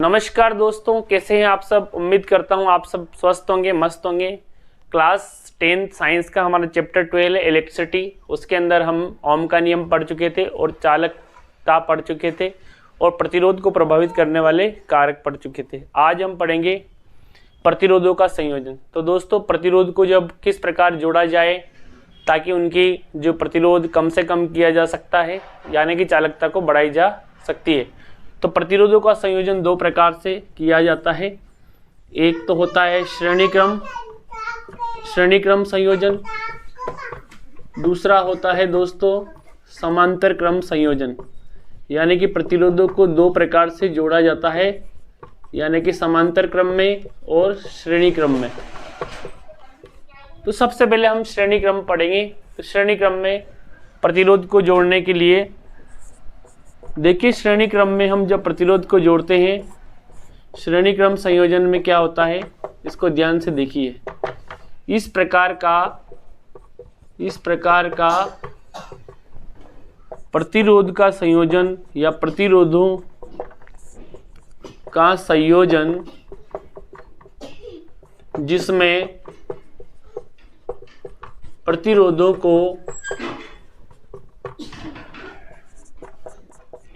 नमस्कार दोस्तों, कैसे हैं आप सब। उम्मीद करता हूं आप सब स्वस्थ होंगे, मस्त होंगे। क्लास 10 साइंस का हमारा चैप्टर 12 है इलेक्ट्रिसिटी। उसके अंदर हम ओम का नियम पढ़ चुके थे और चालकता पढ़ चुके थे और प्रतिरोध को प्रभावित करने वाले कारक पढ़ चुके थे। आज हम पढ़ेंगे प्रतिरोधों का संयोजन। तो दोस्तों, प्रतिरोध को जब किस प्रकार जोड़ा जाए ताकि उनकी जो प्रतिरोध कम से कम किया जा सकता है, यानी कि चालकता को बढ़ाई जा सकती है। तो प्रतिरोधों का संयोजन दो प्रकार से किया जाता है। एक तो होता है श्रेणी क्रम संयोजन, दूसरा होता है दोस्तों समांतर क्रम संयोजन। यानी कि प्रतिरोधों को दो प्रकार से जोड़ा जाता है, यानी कि समांतर क्रम में और श्रेणी क्रम में। तो सबसे पहले हम श्रेणी क्रम पढ़ेंगे। तो श्रेणी क्रम में प्रतिरोध को जोड़ने के लिए देखिए, श्रेणी क्रम में हम जब प्रतिरोध को जोड़ते हैं, श्रेणी क्रम संयोजन में क्या होता है, इसको ध्यान से देखिए। इस प्रकार का प्रतिरोध का संयोजन या प्रतिरोधों का संयोजन जिसमें प्रतिरोधों को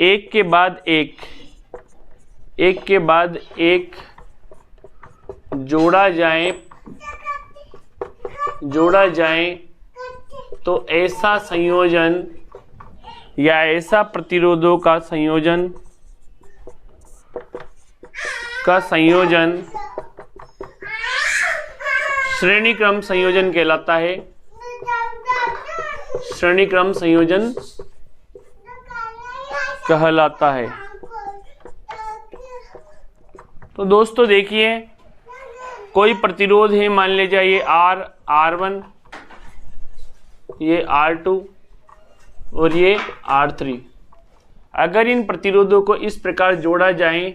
एक के बाद एक जोड़ा जाए तो ऐसा संयोजन या ऐसा प्रतिरोधों का संयोजन श्रेणी क्रम संयोजन कहलाता है। श्रेणी क्रम संयोजन कहलाता है। तो दोस्तों देखिए, कोई प्रतिरोध है, मान लीजिए ये R1, ये R2 और ये R3। अगर इन प्रतिरोधों को इस प्रकार जोड़ा जाए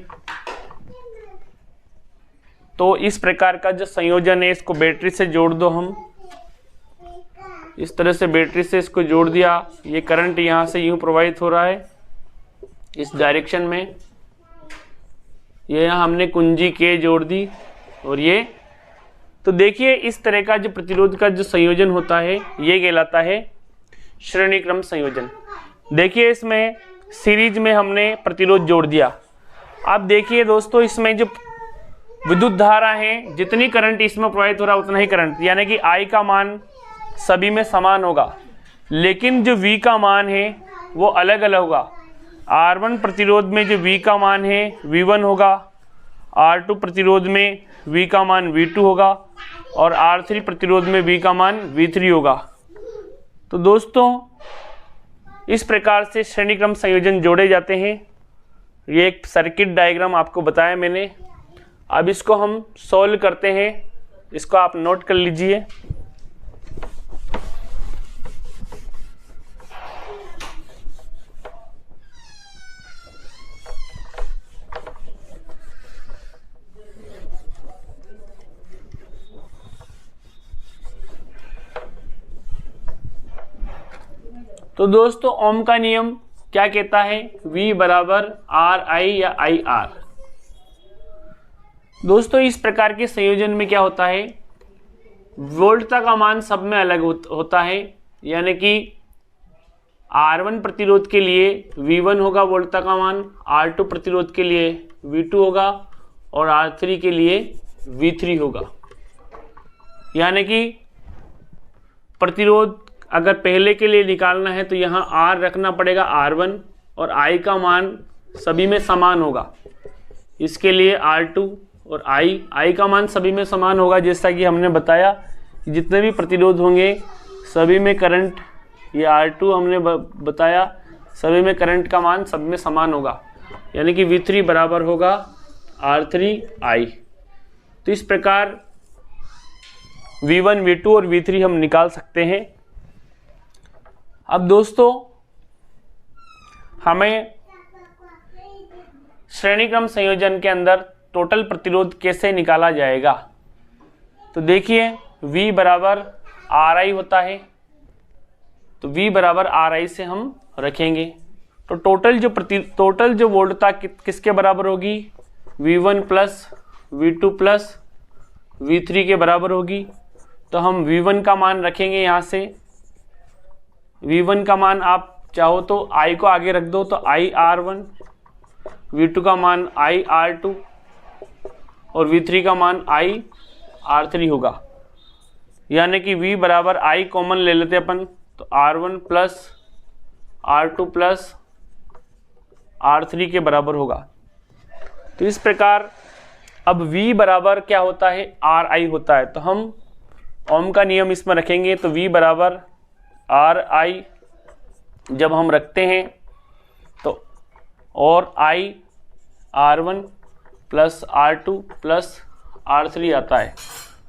तो इस प्रकार का जो संयोजन है, इसको बैटरी से जोड़ दो। हम इस तरह से बैटरी से इसको जोड़ दिया। ये करंट यहाँ से यूं प्रवाहित हो रहा है इस डायरेक्शन में। ये यहाँ हमने कुंजी के जोड़ दी और ये तो देखिए, इस तरह का जो प्रतिरोध का जो संयोजन होता है, ये कहलाता है श्रेणी क्रम संयोजन। देखिए, इसमें सीरीज में हमने प्रतिरोध जोड़ दिया। अब देखिए दोस्तों, इसमें जो विद्युत धारा है, जितनी करंट इसमें प्रवाहित हो रहा है उतना ही करंट, यानी कि I का मान सभी में समान होगा, लेकिन जो V का मान है वो अलग अलग होगा। R1 प्रतिरोध में जो V का मान है V1 होगा, R2 प्रतिरोध में V का मान V2 होगा और R3 प्रतिरोध में V का मान V3 होगा। तो दोस्तों, इस प्रकार से श्रेणी क्रम संयोजन जोड़े जाते हैं। ये एक सर्किट डायग्राम आपको बताया मैंने। अब इसको हम सॉल्व करते हैं। इसको आप नोट कर लीजिए। तो दोस्तों, ओम का नियम क्या कहता है, V बराबर RI या IR। दोस्तों, इस प्रकार के संयोजन में क्या होता है, वोल्टता का मान सब में अलग होता है। यानी कि R1 प्रतिरोध के लिए V1 होगा वोल्टता का मान, R2 प्रतिरोध के लिए V2 होगा और R3 के लिए V3 होगा। यानी कि प्रतिरोध अगर पहले के लिए निकालना है तो यहाँ R रखना पड़ेगा R1 और I का मान सभी में समान होगा। इसके लिए R2 और I का मान सभी में समान होगा। जैसा कि हमने बताया कि जितने भी प्रतिरोध होंगे सभी में करंट, ये R2 हमने बताया, सभी में करंट का मान सब में समान होगा। यानी कि V3 बराबर होगा R3I। तो इस प्रकार V1, V2 और V3 हम निकाल सकते हैं। अब दोस्तों, हमें श्रेणी क्रम संयोजन के अंदर टोटल प्रतिरोध कैसे निकाला जाएगा। तो देखिए, V बराबर RI होता है, तो V बराबर RI से हम रखेंगे। तो टोटल जो वोल्टता किसके बराबर होगी, V1 plus V2 plus V3 के बराबर होगी। तो हम V1 का मान रखेंगे यहाँ से। V1 का मान आप चाहो तो I को आगे रख दो तो IR1, V2 का मान IR2 और V3 का मान IR3 होगा। यानी कि V बराबर I कॉमन ले लेते अपन तो R1 plus R2 plus R3 के बराबर होगा। तो इस प्रकार अब V बराबर क्या होता है, RI होता है। तो हम ओम का नियम इसमें रखेंगे तो V बराबर RI जब हम रखते हैं तो और I R1 plus R2 plus R3 आता है।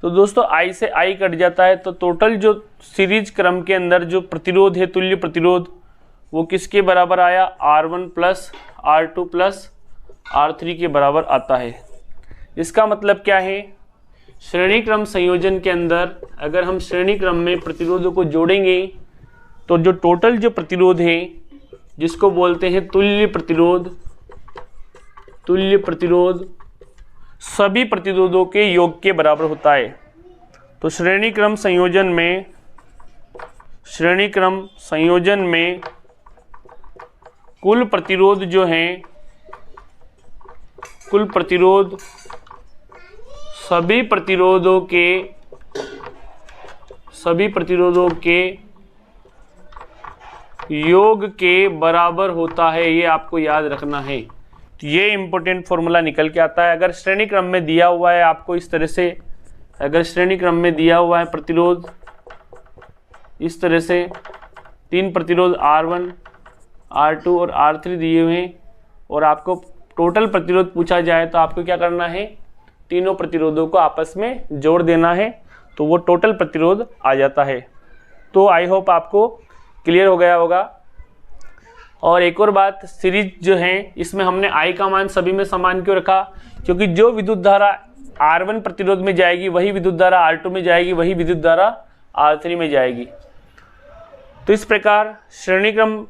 तो दोस्तों I से I कट जाता है तो टोटल जो सीरीज क्रम के अंदर जो प्रतिरोध है, तुल्य प्रतिरोध, वो किसके बराबर आया, R1 plus R2 plus R3 के बराबर आता है। इसका मतलब क्या है, श्रेणी क्रम संयोजन के अंदर अगर हम श्रेणी क्रम में प्रतिरोधों को जोड़ेंगे तो जो टोटल जो प्रतिरोध है जिसको बोलते हैं तुल्य प्रतिरोध सभी प्रतिरोधों के योग के बराबर होता है। तो श्रेणी क्रम संयोजन में कुल प्रतिरोध जो हैं, कुल प्रतिरोध सभी प्रतिरोधों के योग के बराबर होता है। ये आपको याद रखना है। तो ये इंपॉर्टेंट फॉर्मूला निकल के आता है। अगर श्रेणी क्रम में दिया हुआ है आपको इस तरह से, अगर श्रेणी क्रम में दिया हुआ है प्रतिरोध इस तरह से, 3 प्रतिरोध R1, R2 और R3 दिए हुए हैं और आपको टोटल प्रतिरोध पूछा जाए तो आपको क्या करना है, तीनों प्रतिरोधों को आपस में जोड़ देना है तो वो टोटल प्रतिरोध आ जाता है। तो आई होप आपको क्लियर हो गया होगा। और एक और बात, सीरीज जो है इसमें हमने I का मान सभी में समान क्यों रखा, क्योंकि जो विद्युत धारा R1 प्रतिरोध में जाएगी वही विद्युत धारा R2 में जाएगी, वही विद्युत धारा R3 में जाएगी। तो इस प्रकार श्रेणी क्रम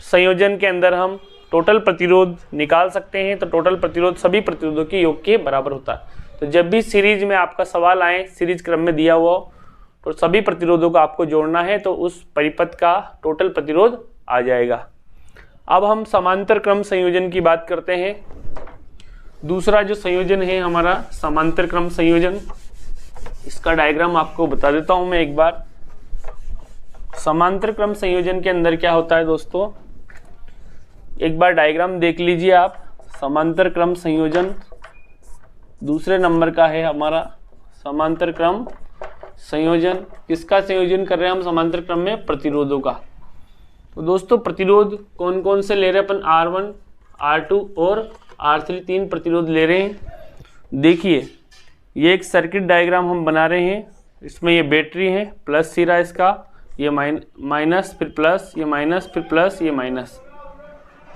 संयोजन के अंदर हम टोटल प्रतिरोध निकाल सकते हैं। तो टोटल प्रतिरोध सभी प्रतिरोधों के योग के बराबर होता है। तो जब भी सीरीज में आपका सवाल आए, सीरीज क्रम में दिया हुआ हो, तो सभी प्रतिरोधों को आपको जोड़ना है तो उस परिपथ का टोटल प्रतिरोध आ जाएगा। अब हम समांतर क्रम संयोजन की बात करते हैं। दूसरा जो संयोजन है हमारा समांतर क्रम संयोजन, इसका डायग्राम आपको बता देता हूं मैं एक बार। समांतर क्रम संयोजन के अंदर क्या होता है दोस्तों, एक बार डायग्राम देख लीजिए आप। समांतर क्रम संयोजन दूसरे नंबर का है हमारा समांतर क्रम संयोजन। किसका संयोजन कर रहे हैं हम समांतर क्रम में, प्रतिरोधों का। तो दोस्तों प्रतिरोध कौन कौन से ले रहे हैं अपन, R1, R2 और R3 तीन प्रतिरोध ले रहे हैं। देखिए ये एक सर्किट डायग्राम हम बना रहे हैं। इसमें ये बैटरी है, प्लस सिरा इसका, ये माइनस फिर प्लस, ये माइनस फिर प्लस, ये माइनस।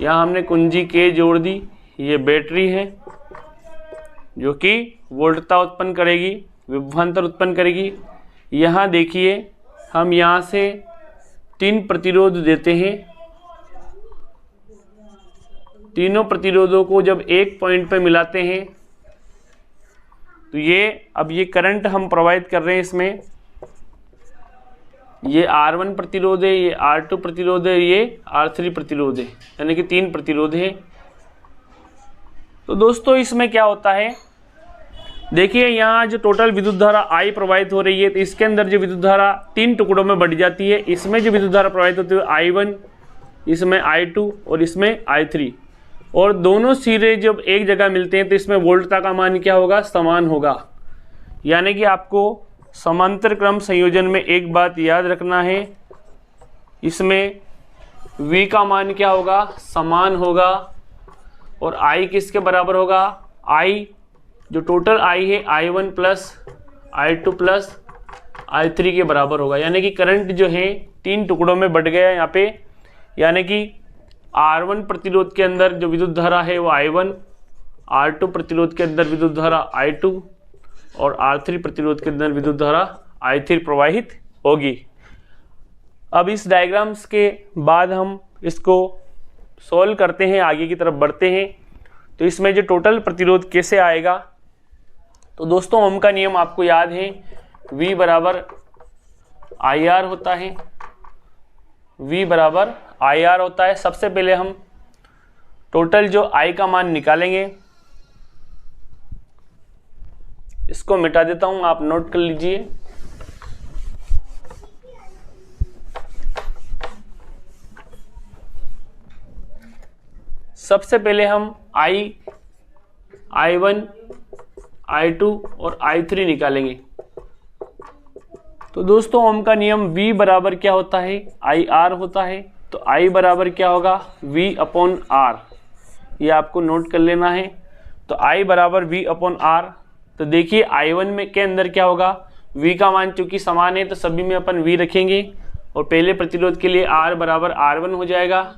यहाँ हमने कुंजी K जोड़ दी। ये बैटरी है जो कि वोल्टता उत्पन्न करेगी, विभवांतर उत्पन्न करेगी। यहाँ देखिए हम यहाँ से 3 प्रतिरोध देते हैं। तीनों प्रतिरोधों को जब एक पॉइंट पे मिलाते हैं तो ये अब ये करंट हम प्रोवाइड कर रहे हैं इसमें। ये R1 प्रतिरोध है, ये R2 प्रतिरोध है, ये R3 प्रतिरोध है, यानी कि 3 प्रतिरोध है। तो दोस्तों इसमें क्या होता है, देखिए यहाँ जो टोटल विद्युत धारा I प्रवाहित हो रही है, तो इसके अंदर जो विद्युत धारा 3 टुकड़ों में बढ़ जाती है। इसमें जो विद्युत धारा प्रवाहित होती है I1, इसमें I2 और इसमें I3, और दोनों सिरे जब एक जगह मिलते हैं तो इसमें वोल्टता का मान क्या होगा, समान होगा। यानी कि आपको समांतर क्रम संयोजन में एक बात याद रखना है, इसमें V का मान क्या होगा, समान होगा, और I किसके बराबर होगा, I जो टोटल I है I1 plus I2 plus I3 के बराबर होगा। यानी कि करंट जो है 3 टुकड़ों में बढ़ गया यहाँ पे। यानी कि R1 प्रतिरोध के अंदर जो विद्युत धारा है वो I1, R2 प्रतिरोध के अंदर विद्युत धारा I2 और R3 प्रतिरोध के अंदर विद्युत धारा I3 प्रवाहित होगी। अब इस डायग्राम्स के बाद हम इसको सॉल्व करते हैं, आगे की तरफ बढ़ते हैं। तो इसमें जो टोटल प्रतिरोध कैसे आएगा, तो दोस्तों ओम का नियम आपको याद है, V बराबर IR होता है, V बराबर IR होता है। सबसे पहले हम टोटल जो I का मान निकालेंगे, इसको मिटा देता हूं, आप नोट कर लीजिए। सबसे पहले हम I1, I2 और I3 निकालेंगे। तो दोस्तों ओम का नियम V बराबर क्या होता है, IR होता है। तो I बराबर क्या होगा, V अपॉन R, ये आपको नोट कर लेना है। तो I बराबर V अपॉन R। तो देखिए I1 में के अंदर क्या होगा, V का मान चूंकि समान है तो सभी में अपन V रखेंगे, और पहले प्रतिरोध के लिए R बराबर R1 हो जाएगा,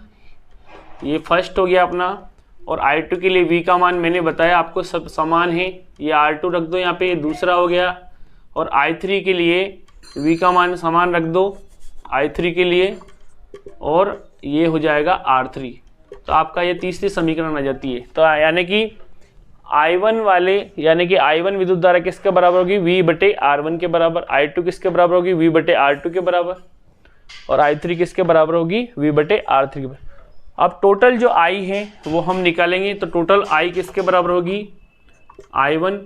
ये फर्स्ट हो गया अपना। और I2 के लिए V का मान मैंने बताया आपको सब समान है, ये R2 रख दो यहाँ पे, ये दूसरा हो गया। और I3 के लिए V का मान समान रख दो I3 के लिए, और ये हो जाएगा R3। तो आपका ये तीसरी समीकरण आ जाती है। तो यानी कि I1 वाले, यानी कि I1 विद्युत धारा किसके बराबर होगी, V बटे R1 के बराबर। I2 किसके बराबर होगी, V बटे R2 के बराबर। और I3 किसके बराबर होगी, V बटे R3 के बराबर। अब टोटल जो I है वो हम निकालेंगे। तो टोटल I किसके बराबर होगी, I1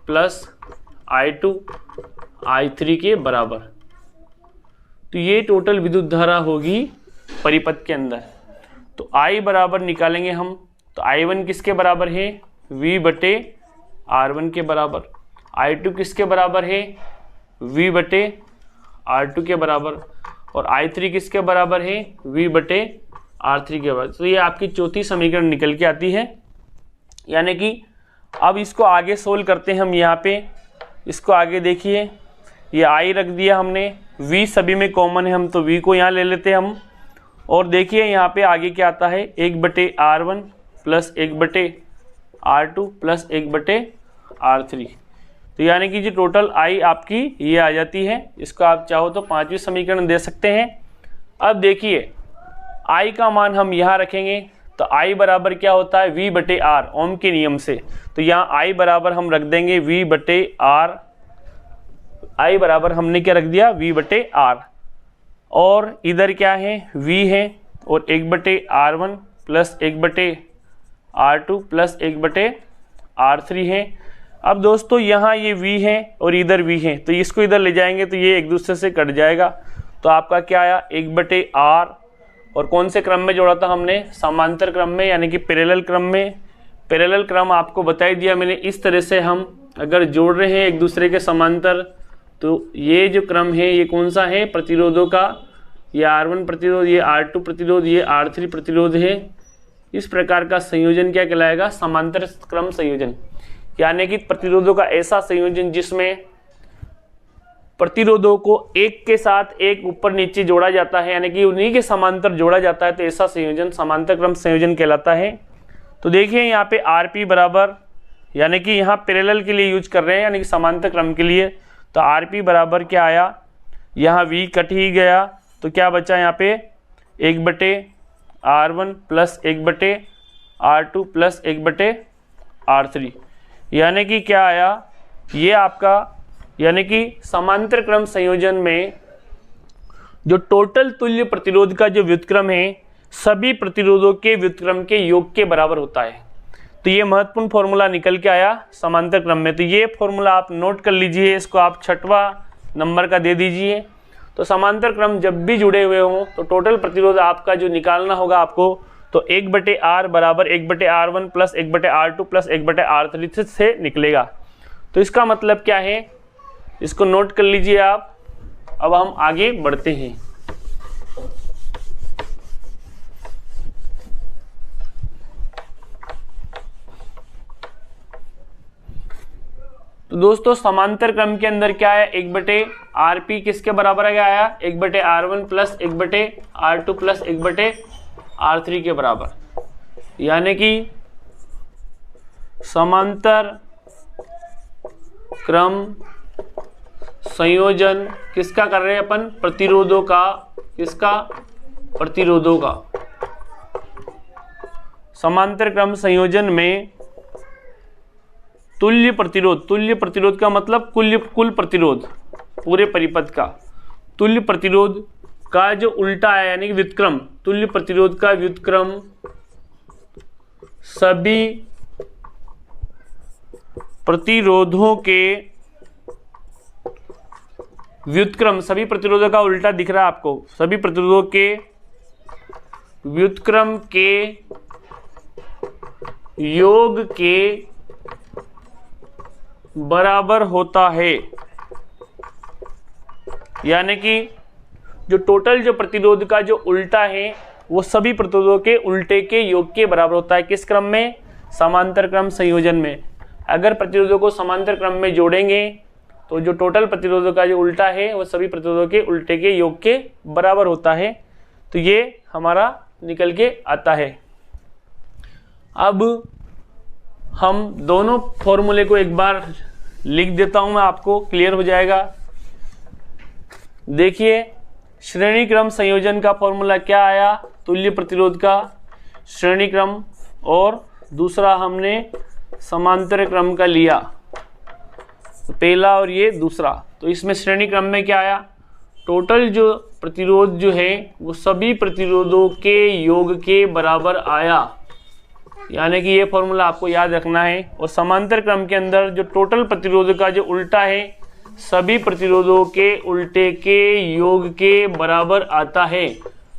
प्लस I2 I3 के बराबर। तो ये टोटल विद्युत धारा होगी परिपथ के अंदर। तो I बराबर निकालेंगे हम। तो I1 किसके बराबर है, V बटे R1 के बराबर। I2 किसके बराबर है, V बटे R2 के बराबर। और I3 किसके बराबर है, V बटे R3 के बराबर। तो ये आपकी चौथी समीकरण निकल के आती है। यानी कि अब इसको आगे सोल्व करते हैं हम। यहाँ पे इसको आगे देखिए, ये I रख दिया हमने, V सभी में कॉमन है, हम तो V को यहाँ ले लेते हैं हम। और देखिए यहाँ पे आगे क्या आता है, 1 बटे R1 प्लस 1 बटे R2 प्लस 1 बटे R3। तो यानी कि जो टोटल I आपकी ये आ जाती है। इसको आप चाहो तो पांचवी समीकरण दे सकते हैं। अब देखिए I का मान हम यहाँ रखेंगे। तो I बराबर क्या होता है, V बटे R, ओम के नियम से। तो यहाँ I बराबर हम रख देंगे V बटे R। I बराबर हमने क्या रख दिया, V बटे R। और इधर क्या है, V है, और 1 बटे R1 प्लस 1 बटे R2 प्लस 1 बटे R3 है। अब दोस्तों यहाँ ये V है और इधर V है, तो इसको इधर ले जाएंगे तो ये एक दूसरे से कट जाएगा। तो आपका क्या आया, 1 बटे R। और कौन से क्रम में जोड़ा था हमने, समांतर क्रम में, यानी कि पैरेलल क्रम में। पैरेलल क्रम आपको बता ही दिया मैंने। इस तरह से हम अगर जोड़ रहे हैं एक दूसरे के समांतर, तो ये जो क्रम है ये कौन सा है, प्रतिरोधों का। ये R1 प्रतिरोध, ये R2 प्रतिरोध, ये R3 प्रतिरोध है। इस प्रकार का संयोजन क्या कहलाएगा, समांतर क्रम संयोजन। यानी कि प्रतिरोधों का ऐसा संयोजन जिसमें प्रतिरोधों को एक के साथ एक ऊपर नीचे जोड़ा जाता है, यानी कि उन्हीं के समांतर जोड़ा जाता है, तो ऐसा संयोजन समांतर क्रम संयोजन कहलाता है। तो देखिए यहाँ पे RP बराबर, यानी कि यहाँ पैरेलल के लिए यूज कर रहे हैं, यानी कि समांतर क्रम के लिए। तो RP बराबर क्या आया, यहाँ V कट ही गया, तो क्या बचा यहाँ पे, 1 बटे R1 प्लस 1 बटे R2 प्लस 1 बटे R3। यानी कि क्या आया, ये आपका, यानी कि समांतर क्रम संयोजन में जो टोटल तुल्य प्रतिरोध का जो व्युत्क्रम है सभी प्रतिरोधों के व्युत्क्रम के योग के बराबर होता है। तो ये महत्वपूर्ण फॉर्मूला निकल के आया समांतर क्रम में। तो ये फॉर्मूला आप नोट कर लीजिए, इसको आप 6वां नंबर का दे दीजिए। तो समांतर क्रम जब भी जुड़े हुए हों तो टोटल प्रतिरोध आपका जो निकालना होगा आपको, तो 1 बटे R बराबर 1 बटे R1 प्लस 1 बटे R2 प्लस 1 बटे R3 से निकलेगा। तो इसका मतलब क्या है, इसको नोट कर लीजिए आप। अब हम आगे बढ़ते हैं। तो दोस्तों समांतर क्रम के अंदर क्या है, 1 बटे RP किसके बराबर आया, 1 बटे R1 प्लस 1 बटे R2 प्लस 1 बटे R3 के बराबर। यानी कि समांतर क्रम संयोजन किसका कर रहे हैं अपन, प्रतिरोधों का। किसका, प्रतिरोधों का। समांतर क्रम संयोजन में तुल्य प्रतिरोध का मतलब कुल प्रतिरोध पूरे परिपथ का। तुल्य प्रतिरोध का जो उल्टा है यानी कि व्युत्क्रम, तुल्य प्रतिरोध का व्युत्क्रम सभी प्रतिरोधों के व्युत्क्रम, सभी प्रतिरोधों का उल्टा दिख रहा है आपको, सभी प्रतिरोधों के व्युत्क्रम के योग के बराबर होता है। यानी कि जो टोटल जो प्रतिरोध का जो उल्टा है वो सभी प्रतिरोधों के उल्टे के योग के बराबर होता है। किस क्रम में? समांतर क्रम संयोजन में। अगर प्रतिरोधों को समांतर क्रम में जोड़ेंगे तो जो टोटल प्रतिरोधों का जो उल्टा है वो सभी प्रतिरोधों के उल्टे के योग के बराबर होता है। तो ये हमारा निकल के आता है। अब हम दोनों फॉर्मूले को एक बार लिख देता हूं मैं, आपको क्लियर हो जाएगा। देखिए श्रेणी क्रम संयोजन का फॉर्मूला क्या आया, तुल्य प्रतिरोध का श्रेणी क्रम, और दूसरा हमने समांतर क्रम का लिया, तो पहला और ये दूसरा। तो इसमें श्रेणी क्रम में क्या आया, टोटल जो प्रतिरोध जो है वो सभी प्रतिरोधों के योग के बराबर आया। यानी कि ये फॉर्मूला आपको याद रखना है। और समांतर क्रम के अंदर जो टोटल प्रतिरोध का जो उल्टा है सभी प्रतिरोधों के उल्टे के योग के बराबर आता है।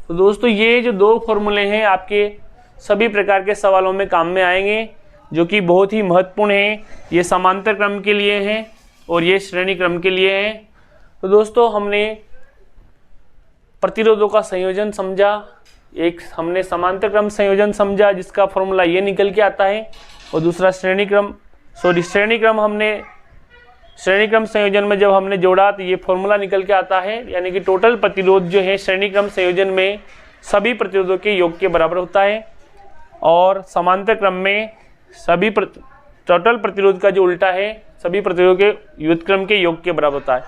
तो दोस्तों ये जो दो फॉर्मूले हैं आपके सभी प्रकार के सवालों में काम में आएंगे, जो कि बहुत ही महत्वपूर्ण है। ये समांतर क्रम के लिए हैं और ये श्रेणी क्रम के लिए हैं। तो दोस्तों हमने प्रतिरोधों का संयोजन समझा, एक हमने समांतर क्रम संयोजन समझा जिसका फॉर्मूला ये निकल के आता है, और दूसरा श्रेणी क्रम हमने श्रेणी क्रम संयोजन में जब हमने जोड़ा तो ये फॉर्मूला निकल के आता है। यानी कि टोटल प्रतिरोध जो है श्रेणी क्रम संयोजन में सभी प्रतिरोधों के योग के बराबर होता है, और समांतर क्रम में सभी टोटल प्रतिरोध का जो उल्टा है सभी प्रतिरोधों के व्युत्क्रम के योग के बराबर होता है।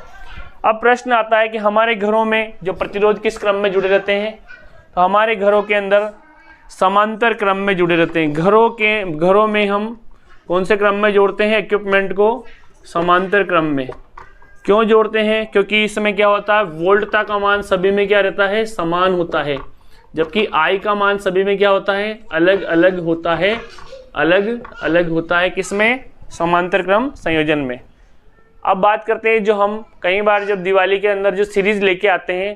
अब प्रश्न आता है कि हमारे घरों में जो प्रतिरोध किस क्रम में जुड़े रहते हैं, तो हमारे घरों के अंदर समांतर क्रम में जुड़े रहते हैं। घरों में हम कौन से क्रम में जोड़ते हैं इक्विपमेंट को? समांतर क्रम में। क्यों जोड़ते हैं? क्योंकि इसमें क्या होता है, वोल्टता का मान सभी में क्या रहता है, समान होता है, जबकि आई का मान सभी में क्या होता है, अलग अलग होता है, अलग अलग होता है। किसमें? समांतर क्रम संयोजन में। अब बात करते हैं जो हम कई बार जब दिवाली के अंदर जो सीरीज लेके आते हैं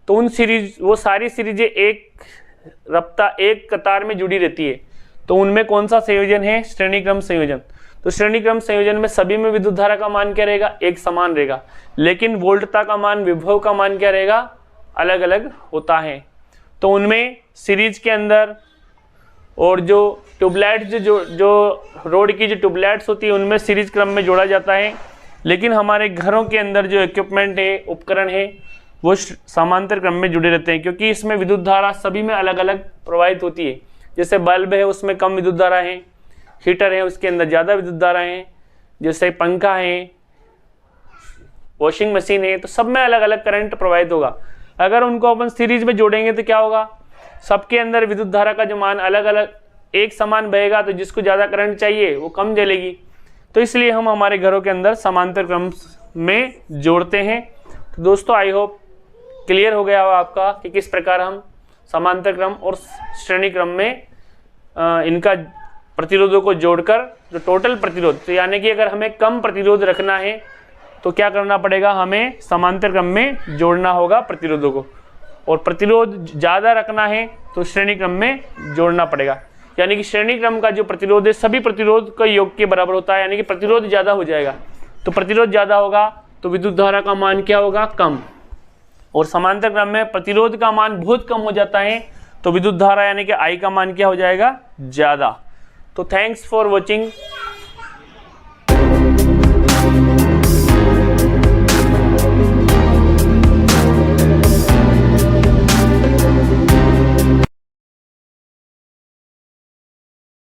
तो वो सारी सीरीजें एक कतार में जुड़ी रहती है, तो उनमें कौन सा संयोजन है? श्रेणी क्रम संयोजन। तो श्रेणी क्रम संयोजन में सभी में विद्युत धारा का मान क्या रहेगा? एक समान रहेगा, लेकिन वोल्टता का मान, विभव का मान क्या रहेगा? अलग अलग होता है। तो उनमें सीरीज के अंदर और जो ट्यूबलाइट्स जो रोड की जो ट्यूबलाइट्स होती है उनमें सीरीज क्रम में जोड़ा जाता है, लेकिन हमारे घरों के अंदर जो इक्विपमेंट है, उपकरण है, वो समांतर क्रम में जुड़े रहते हैं, क्योंकि इसमें विद्युत धारा सभी में अलग अलग प्रवाहित होती है। जैसे बल्ब है उसमें कम विद्युत धारा है, हीटर है उसके अंदर ज़्यादा विद्युत धारा है, जैसे पंखा है, वॉशिंग मशीन है, तो सब में अलग अलग करंट प्रवाहित होगा। अगर उनको अपन सीरीज में जोड़ेंगे तो क्या होगा, सबके अंदर विद्युत धारा का जो मान अलग अलग एक समान बहेगा, तो जिसको ज़्यादा करंट चाहिए वो कम जलेगी। तो इसलिए हम हमारे घरों के अंदर समांतर क्रम में जोड़ते हैं। तो दोस्तों आई होप क्लियर हो गया हो आपका कि किस प्रकार हम समांतर क्रम और श्रेणी क्रम में इनका प्रतिरोधों को जोड़कर जो टोटल प्रतिरोध, तो यानी कि अगर हमें कम प्रतिरोध रखना है तो क्या करना पड़ेगा, हमें समांतर क्रम में जोड़ना होगा प्रतिरोधों को, और प्रतिरोध ज़्यादा रखना है तो श्रेणी क्रम में जोड़ना पड़ेगा। यानी कि श्रेणी क्रम का जो प्रतिरोध है सभी प्रतिरोध का योग के बराबर होता है, यानी कि प्रतिरोध ज़्यादा हो जाएगा। तो प्रतिरोध ज़्यादा होगा तो विद्युत धारा का मान क्या होगा, कम, और समांतर क्रम में प्रतिरोध का मान बहुत कम हो जाता है तो विद्युत धारा यानी कि आई का मान क्या हो जाएगा, ज़्यादा। तो थैंक्स फॉर वॉचिंग।